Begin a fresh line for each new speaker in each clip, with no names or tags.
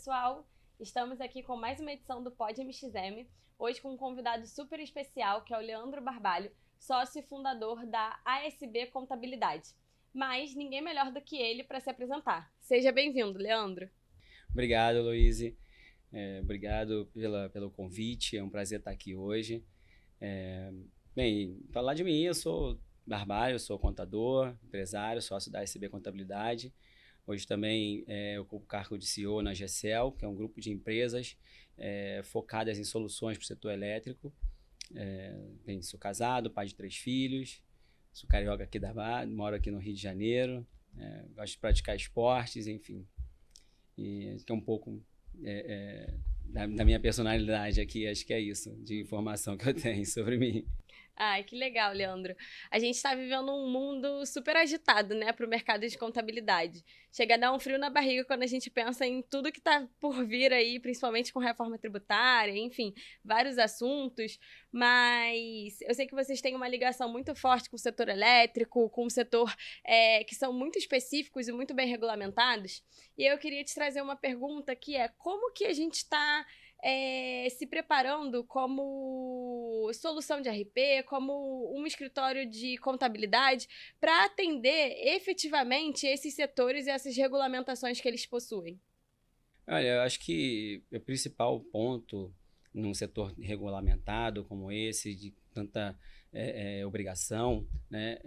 pessoal! Estamos aqui com mais uma edição do Pod MXM, hoje com um convidado super especial, que é o Leandro Barbalho, sócio e fundador da ASB Contabilidade. Mas ninguém melhor do que ele para se apresentar. Seja bem-vindo, Leandro.
Obrigado, Luíse. Obrigado pelo convite, é um prazer estar aqui hoje. Bem, falar de mim, eu sou Barbalho, sou contador, empresário, sócio da ASB Contabilidade. Hoje também eu ocupo o cargo de CEO na GECEL, que é um grupo de empresas focadas em soluções para o setor elétrico. Sou casado, pai de 3 filhos, sou carioca aqui da Bahia, moro aqui no Rio de Janeiro, gosto de praticar esportes, enfim. E que é um pouco da minha personalidade aqui, acho que é isso, de informação que eu tenho sobre mim.
Ai, que legal, Leandro. A gente está vivendo um mundo super agitado, né, para o mercado de contabilidade. Chega a dar um frio na barriga quando a gente pensa em tudo que está por vir aí, principalmente com reforma tributária, enfim, vários assuntos. Mas eu sei que vocês têm uma ligação muito forte com o setor elétrico, com o setor que são muito específicos e muito bem regulamentados. E eu queria te trazer uma pergunta que é: como que a gente está se preparando como solução de RP, como um escritório de contabilidade, para atender efetivamente esses setores e essas regulamentações que eles possuem?
Olha, eu acho que o principal ponto num setor regulamentado como esse, de tanta obrigação, né,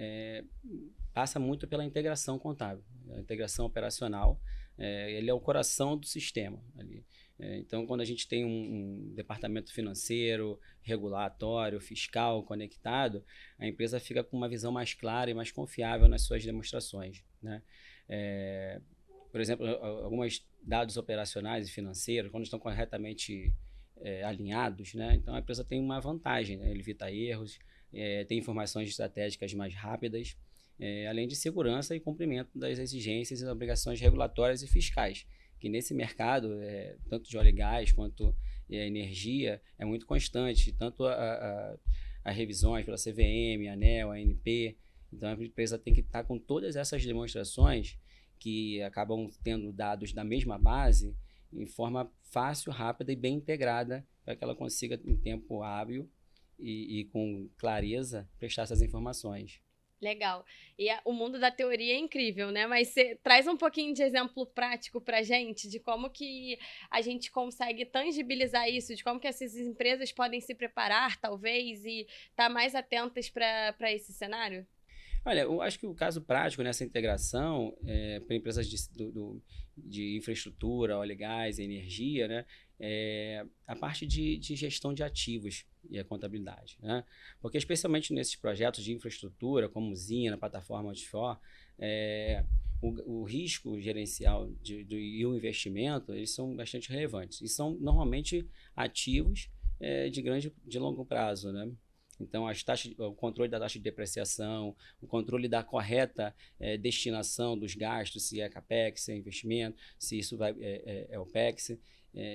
passa muito pela integração contábil, a integração operacional. Ele é o coração do sistema ali. Então, quando a gente tem um departamento financeiro, regulatório, fiscal conectado, a empresa fica com uma visão mais clara e mais confiável nas suas demonstrações, né? Por exemplo, alguns dados operacionais e financeiros, quando estão corretamente alinhados, né? Então a empresa tem uma vantagem, né? Ele evita erros, tem informações estratégicas mais rápidas, além de segurança e cumprimento das exigências e obrigações regulatórias e fiscais, que nesse mercado, tanto de óleo e gás quanto energia, é muito constante, tanto a revisões pela CVM, ANEEL, ANP. Então a empresa tem que estar com todas essas demonstrações que acabam tendo dados da mesma base em forma fácil, rápida e bem integrada, para que ela consiga, em tempo hábil e com clareza, prestar essas informações.
Legal. E o mundo da teoria é incrível, né? Mas você traz um pouquinho de exemplo prático pra gente de como que a gente consegue tangibilizar isso, de como que essas empresas podem se preparar, talvez, e estar mais atentas para esse cenário?
Olha, eu acho que o caso prático nessa integração para empresas de infraestrutura, óleo e gás, energia, né, a parte de gestão de ativos e a contabilidade, né? Porque especialmente nesses projetos de infraestrutura, como usina, plataforma offshore, o risco gerencial e o investimento, eles são bastante relevantes e são normalmente ativos de longo prazo, né? Então, o controle da taxa de depreciação, o controle da correta destinação dos gastos, se é CAPEX, se é investimento, se isso é OPEX.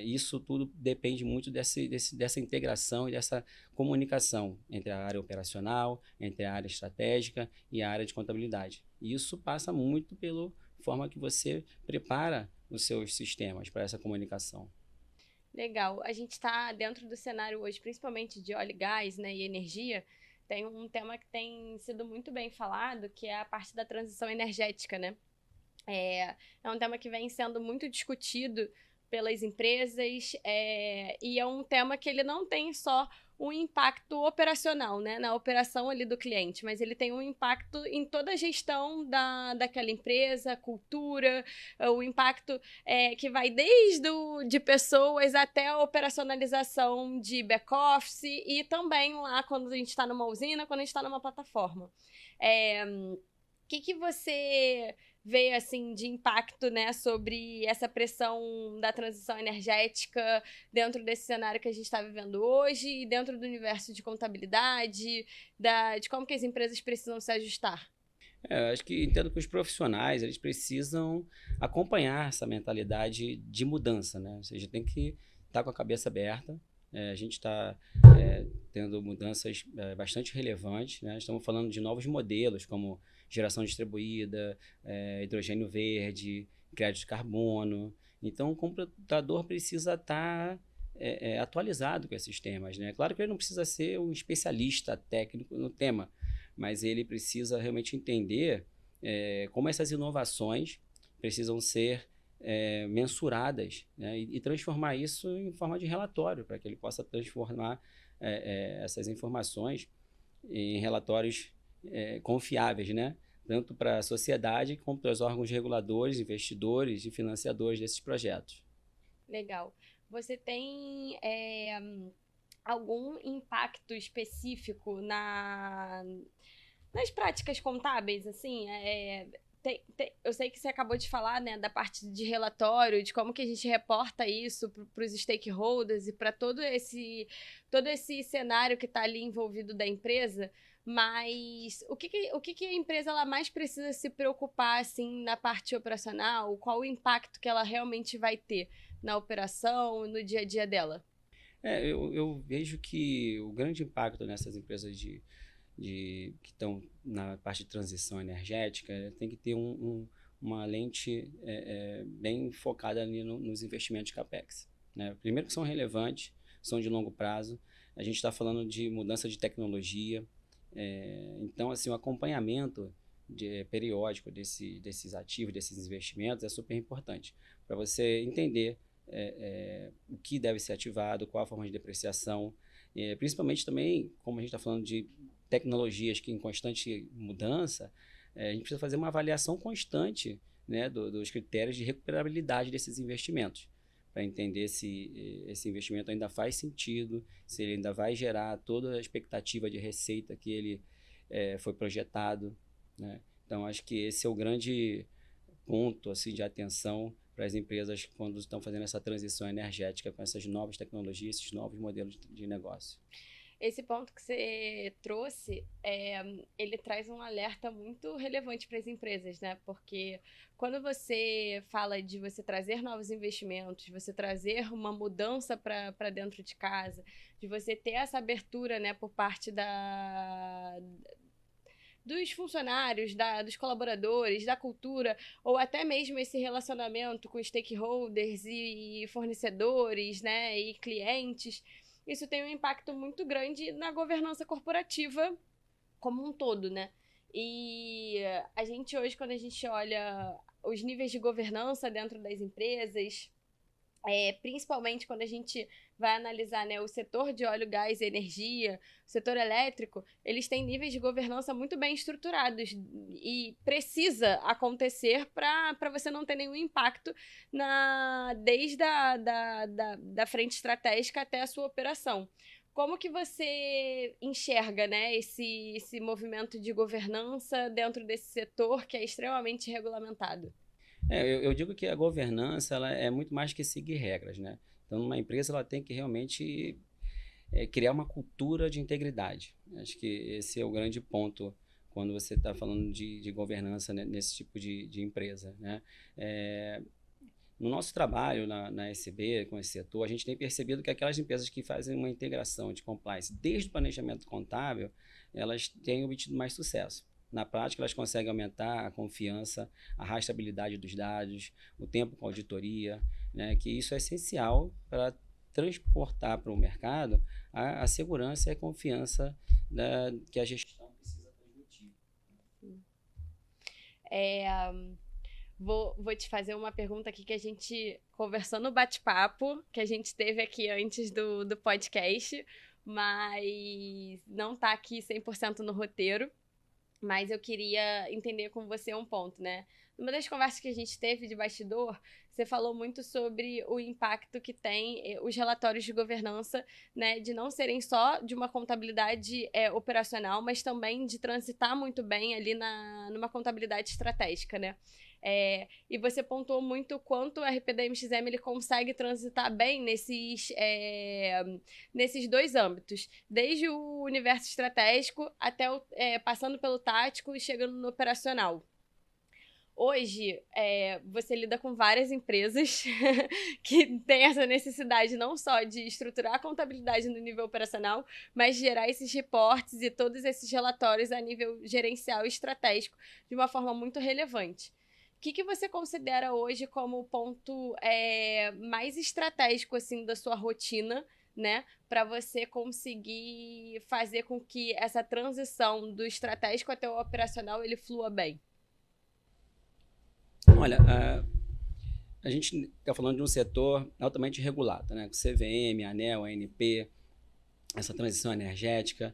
Isso tudo depende muito dessa integração e dessa comunicação entre a área operacional, entre a área estratégica e a área de contabilidade. E isso passa muito pela forma que você prepara os seus sistemas para essa comunicação.
Legal. A gente está dentro do cenário hoje, principalmente de óleo e gás, né, e energia. Tem um tema que tem sido muito bem falado, que é a parte da transição energética, né? É um tema que vem sendo muito discutido pelas empresas, e é um tema que ele não tem só um impacto operacional, né, na operação ali do cliente, mas ele tem um impacto em toda a gestão daquela empresa, cultura, o impacto que vai desde de pessoas até a operacionalização de back-office e também lá quando a gente está numa usina, quando a gente está numa plataforma. O que você vê assim de impacto, né, sobre essa pressão da transição energética dentro desse cenário que a gente está vivendo hoje e dentro do universo de contabilidade, de como que as empresas precisam se ajustar?
Acho que entendo que os profissionais eles precisam acompanhar essa mentalidade de mudança, né? Ou seja, tem que estar com a cabeça aberta. A gente está tendo mudanças bastante relevantes, né? Estamos falando de novos modelos, como geração distribuída, hidrogênio verde, crédito de carbono. Então, o computador precisa estar atualizado com esses temas, né? Claro que ele não precisa ser um especialista técnico no tema, mas ele precisa realmente entender como essas inovações precisam ser mensuradas, né? E transformar isso em forma de relatório, para que ele possa transformar essas informações em relatórios confiáveis, né? Tanto para a sociedade como para os órgãos reguladores, investidores e financiadores desses projetos.
Legal. Você tem algum impacto específico nas práticas contábeis, assim? Eu sei que você acabou de falar, né, da parte de relatório, de como que a gente reporta isso para os stakeholders e para todo esse cenário que está ali envolvido da empresa, mas o que a empresa ela mais precisa se preocupar, assim, na parte operacional? Qual o impacto que ela realmente vai ter na operação, no dia a dia dela?
Eu vejo que o grande impacto nessas empresas que estão na parte de transição energética tem que ter uma lente bem focada ali nos investimentos de CAPEX, né? Primeiro que são relevantes, são de longo prazo, a gente está falando de mudança de tecnologia, então assim, o acompanhamento periódico desses ativos, desses investimentos é super importante para você entender o que deve ser ativado, qual a forma de depreciação, principalmente também, como a gente está falando de tecnologias que em constante mudança, a gente precisa fazer uma avaliação constante, né, dos critérios de recuperabilidade desses investimentos, para entender se esse investimento ainda faz sentido, se ele ainda vai gerar toda a expectativa de receita que ele foi projetado, né? Então, acho que esse é o grande ponto assim, de atenção para as empresas quando estão fazendo essa transição energética com essas novas tecnologias, esses novos modelos de negócio.
Esse ponto que você trouxe, ele traz um alerta muito relevante para as empresas, né? Porque quando você fala de você trazer novos investimentos, você trazer uma mudança para dentro de casa, de você ter essa abertura, né, por parte dos funcionários, dos colaboradores, da cultura, ou até mesmo esse relacionamento com stakeholders e fornecedores, né, e clientes, isso tem um impacto muito grande na governança corporativa como um todo, né? E a gente hoje, quando a gente olha os níveis de governança dentro das empresas, principalmente quando a gente vai analisar, né, o setor de óleo, gás e energia, o setor elétrico, eles têm níveis de governança muito bem estruturados e precisa acontecer para você não ter nenhum impacto desde da frente estratégica até a sua operação. Como que você enxerga, né, esse movimento de governança dentro desse setor que é extremamente regulamentado?
Eu digo que a governança ela é muito mais que seguir regras, né? Então, numa empresa ela tem que realmente criar uma cultura de integridade. Acho que esse é o grande ponto quando você está falando de governança, né, nesse tipo de empresa, né? No nosso trabalho na SB, com esse setor, a gente tem percebido que aquelas empresas que fazem uma integração de compliance desde o planejamento contábil, elas têm obtido mais sucesso. Na prática, elas conseguem aumentar a confiança, a rastreabilidade dos dados, o tempo com auditoria, né, que isso é essencial para transportar para o mercado a segurança e a confiança que a gestão precisa transmitir.
Vou te fazer uma pergunta aqui que a gente conversou no bate-papo, que a gente teve aqui antes do podcast, mas não está aqui 100% no roteiro. Mas eu queria entender com você um ponto, né? Numa das conversas que a gente teve de bastidor, você falou muito sobre o impacto que tem os relatórios de governança, né? De não serem só de uma contabilidade operacional, mas também de transitar muito bem ali numa contabilidade estratégica, né? E você pontuou muito quanto o RPDMXM ele consegue transitar bem nesses dois âmbitos, desde o universo estratégico até passando pelo tático e chegando no operacional. Hoje, você lida com várias empresas que têm essa necessidade não só de estruturar a contabilidade no nível operacional, mas gerar esses reportes e todos esses relatórios a nível gerencial e estratégico de uma forma muito relevante. que você considera hoje como o ponto mais estratégico, assim, da sua rotina, né, para você conseguir fazer com que essa transição do estratégico até o operacional ele flua bem?
Olha, a gente está falando de um setor altamente regulado, né? CVM, ANEEL, ANP, essa transição energética.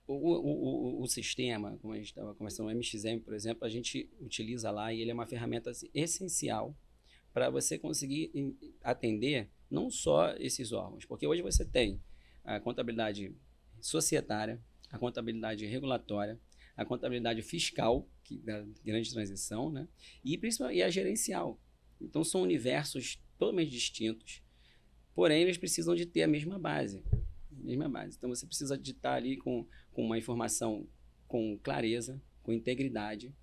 O sistema, como a gente estava conversando, o MXM, por exemplo, a gente utiliza lá e ele é uma ferramenta essencial para você conseguir atender não só esses órgãos, porque hoje você tem a contabilidade societária, a contabilidade regulatória, a contabilidade fiscal, que da grande transição, né? E a gerencial. Então são universos totalmente distintos, porém eles precisam de ter a mesma base. Então você precisa de estar ali com uma informação com clareza, com integridade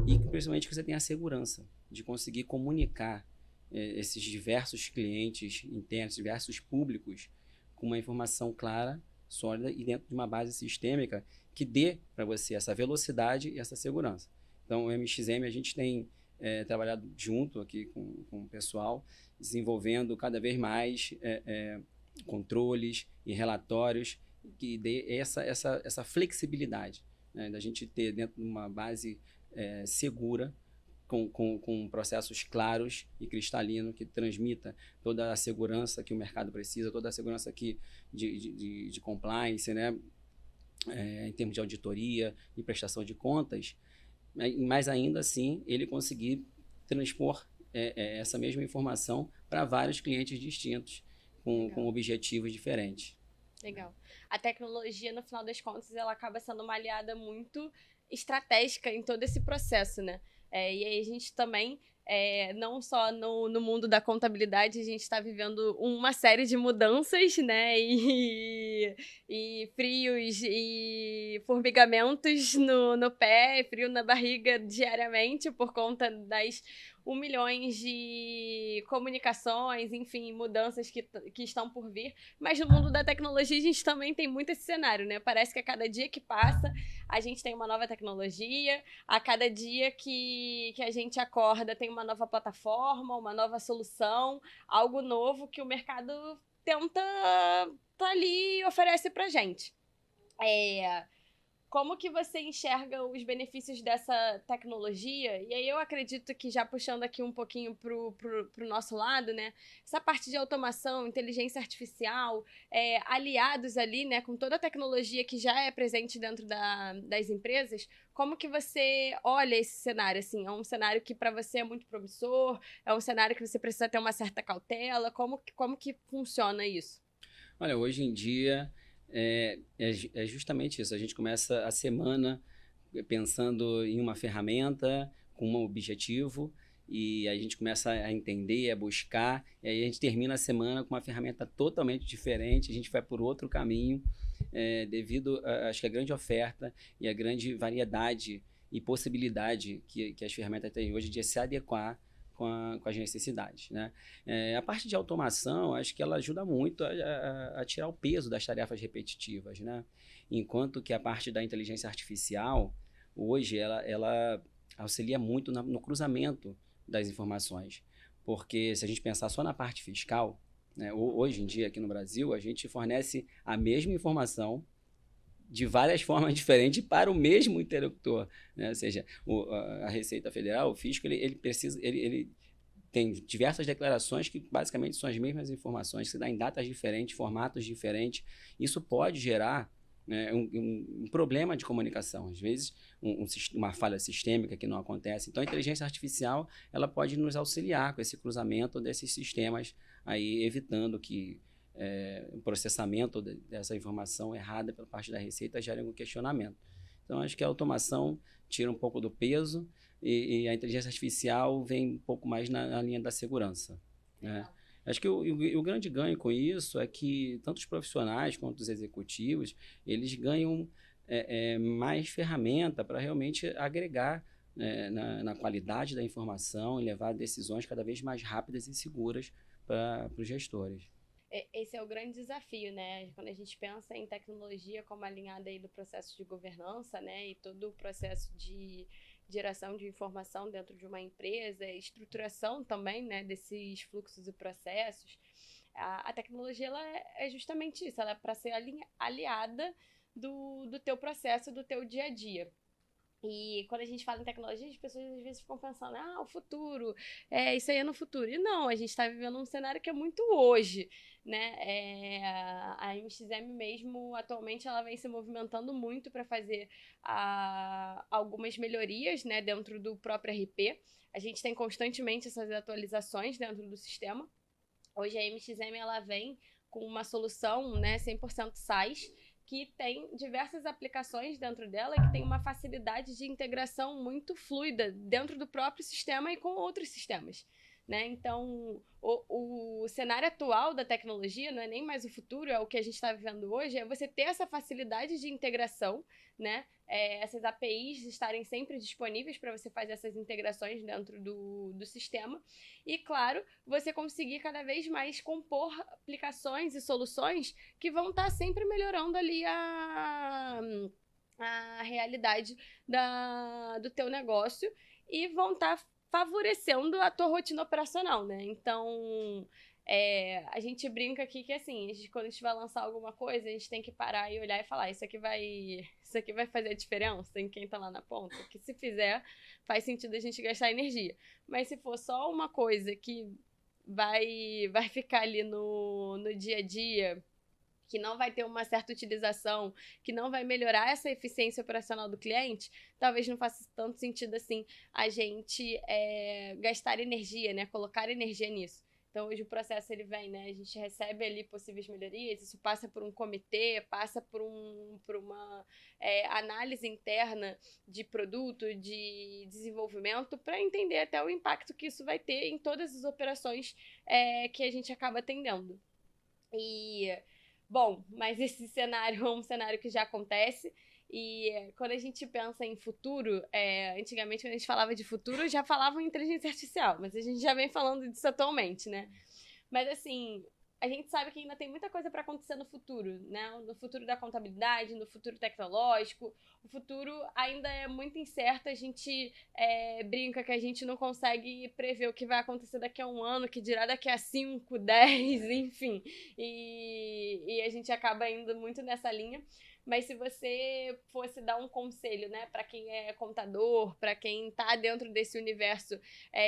e principalmente que você tenha a segurança de conseguir comunicar esses diversos clientes internos, diversos públicos com uma informação clara, sólida e dentro de uma base sistêmica que dê para você essa velocidade e essa segurança. Então, o MXM, a gente tem trabalhado junto aqui com o pessoal, desenvolvendo cada vez mais controles e relatórios que dê essa flexibilidade, né, da gente ter dentro de uma base segura, com processos claros e cristalinos que transmita toda a segurança que o mercado precisa, toda a segurança de compliance, né, em termos de auditoria e prestação de contas, mas ainda assim ele conseguir transpor essa mesma informação para vários clientes distintos, com objetivos diferentes.
Legal. A tecnologia, no final das contas, ela acaba sendo uma aliada muito estratégica em todo esse processo, né? E aí a gente também, não só no mundo da contabilidade, a gente está vivendo uma série de mudanças, né? E frios e formigamentos no pé, frio na barriga diariamente por conta das 1 milhões de comunicações, enfim, mudanças que estão por vir. Mas no mundo da tecnologia a gente também tem muito esse cenário, né? Parece que a cada dia que passa a gente tem uma nova tecnologia, a cada dia que a gente acorda tem uma nova plataforma, uma nova solução, algo novo que o mercado tenta tá ali e oferece pra gente. Como que você enxerga os benefícios dessa tecnologia? E aí eu acredito que, já puxando aqui um pouquinho pro nosso lado, né? Essa parte de automação, inteligência artificial, aliados ali, né? Com toda a tecnologia que já é presente dentro das empresas, como que você olha esse cenário? Assim, é um cenário que para você é muito promissor? É um cenário que você precisa ter uma certa cautela? Como que funciona isso?
Olha, hoje em dia é justamente isso. A gente começa a semana pensando em uma ferramenta com um objetivo e a gente começa a entender, a buscar, e aí a gente termina a semana com uma ferramenta totalmente diferente, a gente vai por outro caminho, devido, acho que a grande oferta e a grande variedade e possibilidade que as ferramentas têm hoje de se adequar com as necessidades, né? A parte de automação, acho que ela ajuda muito a tirar o peso das tarefas repetitivas, né? Enquanto que a parte da inteligência artificial, hoje, ela auxilia muito no cruzamento das informações. Porque se a gente pensar só na parte fiscal, né, hoje em dia aqui no Brasil, a gente fornece a mesma informação de várias formas diferentes para o mesmo interlocutor, né? Ou seja, a Receita Federal, o fisco, ele tem diversas declarações que basicamente são as mesmas informações, que se dá em datas diferentes, formatos diferentes. Isso pode gerar, né, um problema de comunicação, às vezes uma falha sistêmica que não acontece. Então a inteligência artificial ela pode nos auxiliar com esse cruzamento desses sistemas, aí evitando que o processamento dessa informação errada pela parte da Receita gere algum questionamento. Então, acho que a automação tira um pouco do peso e a inteligência artificial vem um pouco mais na linha da segurança, né? Acho que o grande ganho com isso é que tanto os profissionais quanto os executivos, eles ganham mais ferramenta para realmente agregar na qualidade da informação e levar decisões cada vez mais rápidas e seguras para os gestores.
Esse é o grande desafio, né? Quando a gente pensa em tecnologia como alinhada aí do processo de governança, né? E todo o processo de geração de informação dentro de uma empresa, estruturação também, né? Desses fluxos e processos. A tecnologia, ela é justamente isso. Ela é para ser aliada do teu processo, do teu dia a dia. E quando a gente fala em tecnologia, as pessoas às vezes ficam pensando, o futuro, isso aí é no futuro. E não, a gente está vivendo um cenário que é muito hoje, né? A MXM mesmo, atualmente, ela vem se movimentando muito para fazer algumas melhorias, né, dentro do próprio RP. A gente tem constantemente essas atualizações dentro do sistema. Hoje a MXM, ela vem com uma solução, né, 100% SaaS, que tem diversas aplicações dentro dela que tem uma facilidade de integração muito fluida dentro do próprio sistema e com outros sistemas. Né? Então, o cenário atual da tecnologia não é nem mais o futuro, é o que a gente está vivendo hoje, é você ter essa facilidade de integração, né? Essas APIs estarem sempre disponíveis para você fazer essas integrações dentro do sistema. E, claro, você conseguir cada vez mais compor aplicações e soluções que vão estar sempre melhorando ali a realidade do teu negócio e vão estar favorecendo a tua rotina operacional, né? Então, a gente brinca aqui que, assim, quando a gente vai lançar alguma coisa, a gente tem que parar e olhar e falar, isso aqui vai fazer a diferença em quem tá lá na ponta? Que se fizer, faz sentido a gente gastar energia. Mas se for só uma coisa que vai ficar ali no dia a dia, que não vai ter uma certa utilização, que não vai melhorar essa eficiência operacional do cliente, talvez não faça tanto sentido assim a gente gastar energia, né? Colocar energia nisso. Então, hoje o processo ele vem, né? A gente recebe ali possíveis melhorias, isso passa por um comitê, passa por uma análise interna de produto, de desenvolvimento, para entender até o impacto que isso vai ter em todas as operações que a gente acaba atendendo. E, bom, mas esse cenário é um cenário que já acontece. E quando a gente pensa em futuro, antigamente quando a gente falava de futuro, já falavam em inteligência artificial, mas a gente já vem falando disso atualmente, né? Mas assim, a gente sabe que ainda tem muita coisa para acontecer no futuro, né? No futuro da contabilidade, no futuro tecnológico. O futuro ainda é muito incerto, a gente brinca que a gente não consegue prever o que vai acontecer daqui a um ano, que dirá daqui a 5, 10, enfim. E a gente acaba indo muito nessa linha. Mas se você fosse dar um conselho, né, para quem é contador, para quem está dentro desse universo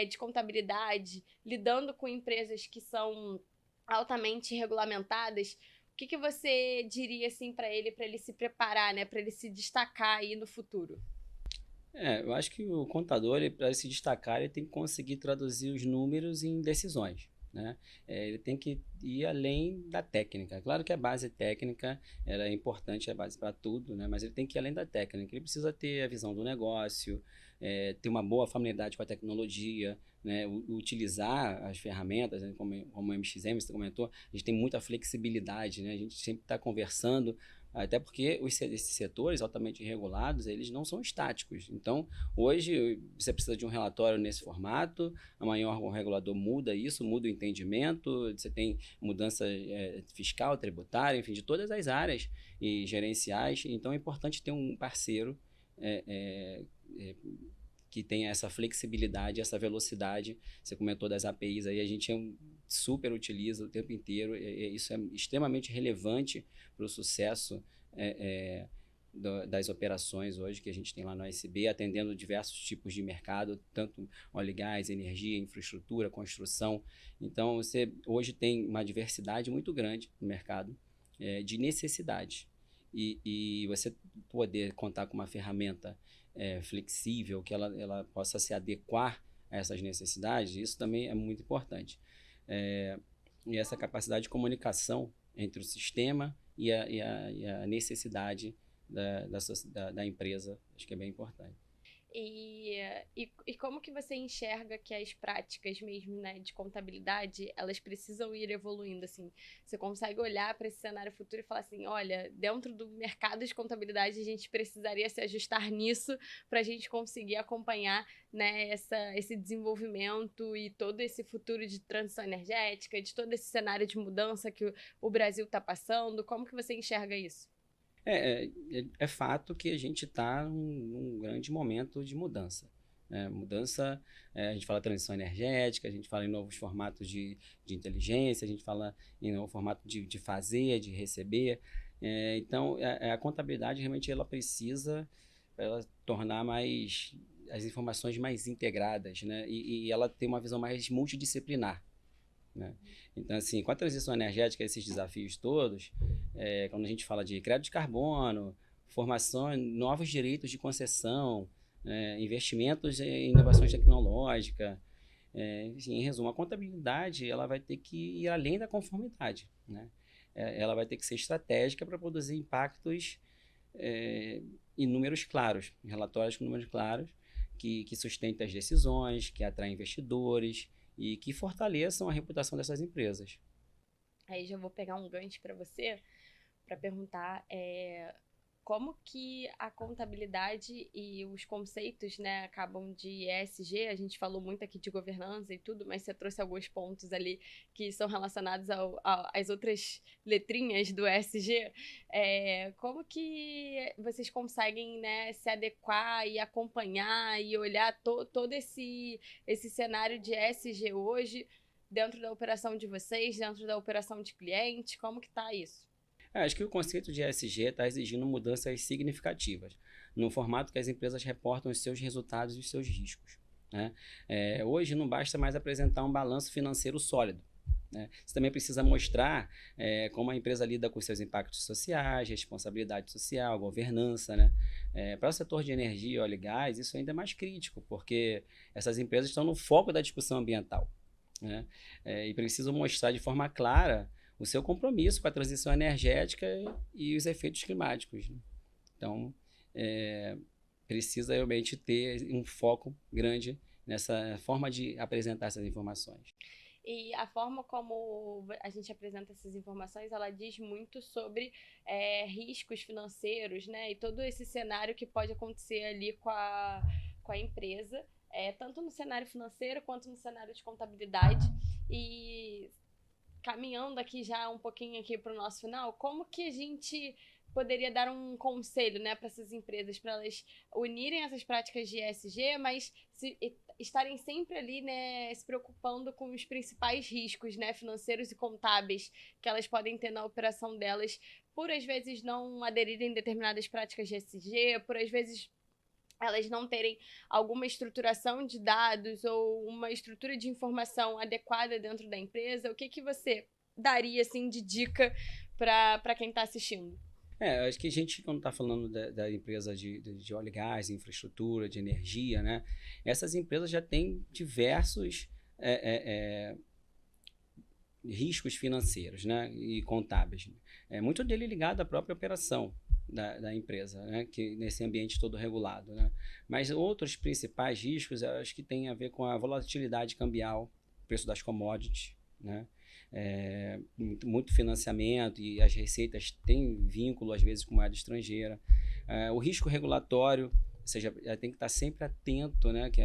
de contabilidade, lidando com empresas que são altamente regulamentadas, o que você diria assim para ele se preparar, né, para ele se destacar aí no futuro?
Eu acho que o contador, para se destacar, ele tem que conseguir traduzir os números em decisões, né? Ele tem que ir além da técnica. Claro que a base técnica ela é importante, é a base para tudo, né? Mas ele tem que ir além da técnica. Ele precisa ter a visão do negócio, ter uma boa familiaridade com a tecnologia, né? Utilizar as ferramentas, né? Como o MXM, você comentou, a gente tem muita flexibilidade, né? A gente sempre está conversando, até porque esses setores altamente regulados, eles não são estáticos. Então, hoje, você precisa de um relatório nesse formato, amanhã o órgão regulador muda isso, muda o entendimento, você tem mudança fiscal, tributária, enfim, de todas as áreas e gerenciais. Então, é importante ter um parceiro que tenha essa flexibilidade, essa velocidade. Você comentou das APIs aí, a gente super utiliza o tempo inteiro, isso é extremamente relevante para o sucesso das operações hoje que a gente tem lá no ASB, atendendo diversos tipos de mercado, tanto óleo e gás, energia, infraestrutura, construção. Então, você hoje tem uma diversidade muito grande no mercado de necessidades. E você poder contar com uma ferramenta flexível, que ela possa se adequar a essas necessidades, isso também é muito importante. E essa capacidade de comunicação entre o sistema e a necessidade da empresa, acho que é bem importante.
E como que você enxerga que as práticas mesmo, né, de contabilidade, elas precisam ir evoluindo, assim? Você consegue olhar para esse cenário futuro e falar assim, olha, dentro do mercado de contabilidade a gente precisaria se ajustar nisso para a gente conseguir acompanhar, né, esse desenvolvimento e todo esse futuro de transição energética, de todo esse cenário de mudança que o Brasil está passando. Como que você enxerga isso?
É fato que a gente está num grande momento de mudança. Né? Mudança, a gente fala transição energética, a gente fala em novos formatos de inteligência, a gente fala em novo formato de fazer, de receber. Então, a contabilidade realmente ela precisa ela tornar mais as informações mais integradas, né? E ela ter uma visão mais multidisciplinar. Né? Então, assim, com a transição energética, esses desafios todos, quando a gente fala de crédito de carbono, formação, novos direitos de concessão, investimentos em inovações tecnológicas, enfim, em resumo, a contabilidade ela vai ter que ir além da conformidade. Né? Ela vai ter que ser estratégica para produzir impactos em números claros, em relatórios com números claros, que sustentem as decisões, que atraem investidores, e que fortaleçam a reputação dessas empresas.
Aí já vou pegar um gancho para você, para perguntar como que a contabilidade e os conceitos, né, acabam de ESG. A gente falou muito aqui de governança e tudo, mas você trouxe alguns pontos ali que são relacionados às outras letrinhas do ESG. Como que vocês conseguem, né, se adequar e acompanhar e olhar todo esse cenário de ESG hoje dentro da operação de vocês, dentro da operação de cliente? Como que está isso?
Acho que o conceito de ESG está exigindo mudanças significativas no formato que as empresas reportam os seus resultados e os seus riscos. Né? Hoje não basta mais apresentar um balanço financeiro sólido. Né? Você também precisa mostrar como a empresa lida com seus impactos sociais, responsabilidade social, governança. Né? Para o setor de energia, óleo e gás, isso ainda é mais crítico, porque essas empresas estão no foco da discussão ambiental. Né? E precisam mostrar de forma clara o seu compromisso com a transição energética e os efeitos climáticos. Né? Então, precisa realmente ter um foco grande nessa forma de apresentar essas informações.
E a forma como a gente apresenta essas informações, ela diz muito sobre riscos financeiros, né? E todo esse cenário que pode acontecer ali com a empresa, tanto no cenário financeiro quanto no cenário de contabilidade. E caminhando aqui já um pouquinho aqui para o nosso final, como que a gente poderia dar um conselho, né, para essas empresas, para elas unirem essas práticas de ESG, mas estarem sempre ali, né, se preocupando com os principais riscos, né, financeiros e contábeis que elas podem ter na operação delas, por às vezes não aderirem a determinadas práticas de ESG, por às vezes elas não terem alguma estruturação de dados ou uma estrutura de informação adequada dentro da empresa. O que você daria assim de dica para quem está assistindo?
Acho que a gente, quando está falando da empresa de óleo e gás, infraestrutura, de energia, né? Essas empresas já têm diversos riscos financeiros, né? E contábeis. Muito dele ligado à própria operação da empresa, né? Que nesse ambiente todo regulado. Né? Mas outros principais riscos, acho que tem a ver com a volatilidade cambial, preço das commodities, né? Muito financiamento e as receitas têm vínculo, às vezes, com moeda estrangeira. O risco regulatório, ou seja, tem que estar sempre atento, né, que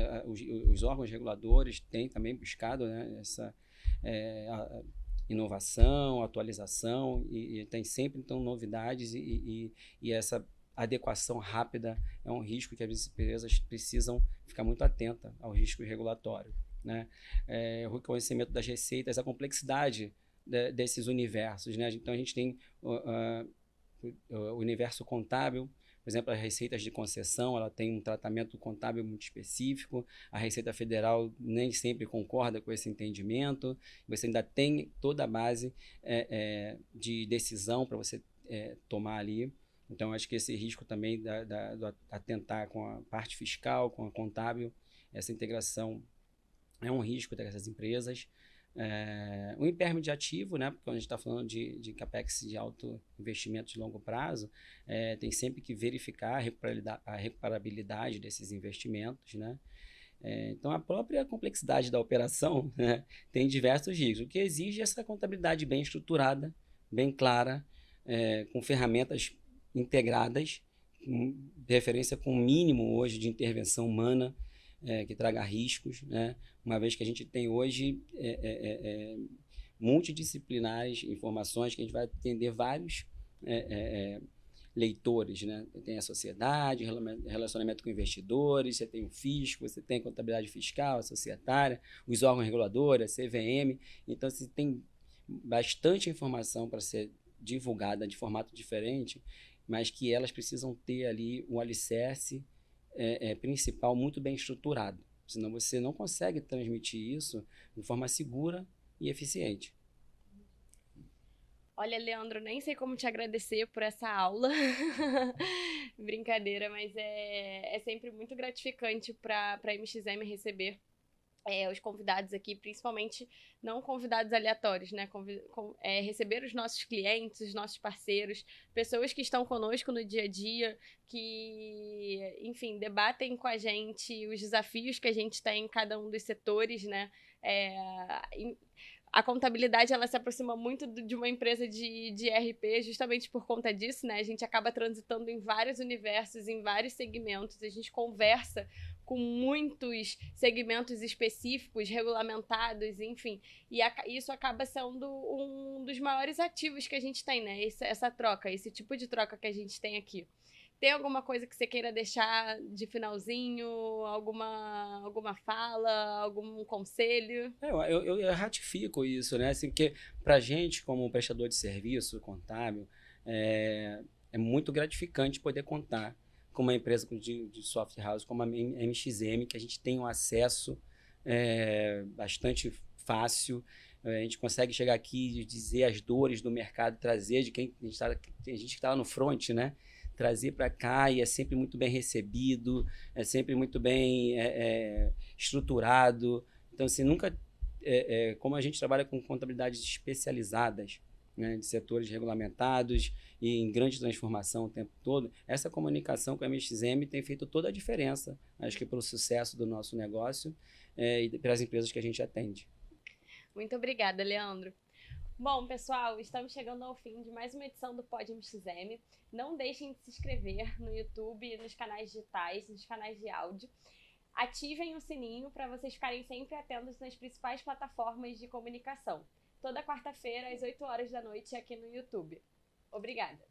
os órgãos reguladores têm também buscado, né, essa inovação, atualização, e tem sempre, então, novidades e essa adequação rápida é um risco que as empresas precisam ficar muito atentas ao risco regulatório. Né? O reconhecimento das receitas, a complexidade desses universos. Né? Então, a gente tem o universo contábil, por exemplo, as receitas de concessão, ela tem um tratamento contábil muito específico, a Receita Federal nem sempre concorda com esse entendimento, você ainda tem toda a base de decisão para você tomar ali. Então, acho que esse risco também do atentar com a parte fiscal, com a contábil, essa integração é um risco dessas empresas. O impairment de ativo, né? Porque quando a gente está falando de capex de alto investimento de longo prazo, tem sempre que verificar a recuperabilidade desses investimentos, né? Então, a própria complexidade da operação, né, tem diversos riscos, o que exige essa contabilidade bem estruturada, bem clara, com ferramentas integradas, de referência com o mínimo hoje de intervenção humana, que traga riscos, né? Uma vez que a gente tem hoje multidisciplinares, informações que a gente vai atender vários leitores, né? Tem a sociedade, relacionamento com investidores, você tem o fisco, você tem a contabilidade fiscal, a societária, os órgãos reguladores, a CVM. Então, você tem bastante informação para ser divulgada de formato diferente, mas que elas precisam ter ali o alicerce principal muito bem estruturado. Senão você não consegue transmitir isso de forma segura e eficiente.
Olha, Leandro, nem sei como te agradecer por essa aula. Brincadeira, mas é sempre muito gratificante para a MXM receber os convidados aqui, principalmente não convidados aleatórios, né? Receber os nossos clientes, os nossos parceiros, pessoas que estão conosco no dia a dia, que, enfim, debatem com a gente os desafios que a gente tem em cada um dos setores, né? A contabilidade, ela se aproxima muito de uma empresa de RP justamente por conta disso, né? A gente acaba transitando em vários universos, em vários segmentos, a gente conversa com muitos segmentos específicos, regulamentados, enfim. E isso acaba sendo um dos maiores ativos que a gente tem, né? Essa troca, esse tipo de troca que a gente tem aqui. Tem alguma coisa que você queira deixar de finalzinho? Alguma fala? Algum conselho?
Eu ratifico isso, né? Assim, porque para a gente, como prestador de serviço contábil, é muito gratificante poder contar com uma empresa de software house como a MXM, que a gente tem um acesso bastante fácil. A gente consegue chegar aqui e dizer as dores do mercado, trazer de quem tem gente que está lá no front, né? Trazer para cá e é sempre muito bem recebido, é sempre muito bem estruturado. Então, assim, nunca... como a gente trabalha com contabilidades especializadas, né, de setores regulamentados e em grande transformação o tempo todo, essa comunicação com a MXM tem feito toda a diferença, acho que pelo sucesso do nosso negócio e para as empresas que a gente atende.
Muito obrigada, Leandro. Bom, pessoal, estamos chegando ao fim de mais uma edição do Pod MXM. Não deixem de se inscrever no YouTube, nos canais digitais, nos canais de áudio. Ativem o sininho para vocês ficarem sempre atentos nas principais plataformas de comunicação. Toda quarta-feira, às 8 horas da noite, aqui no YouTube. Obrigada!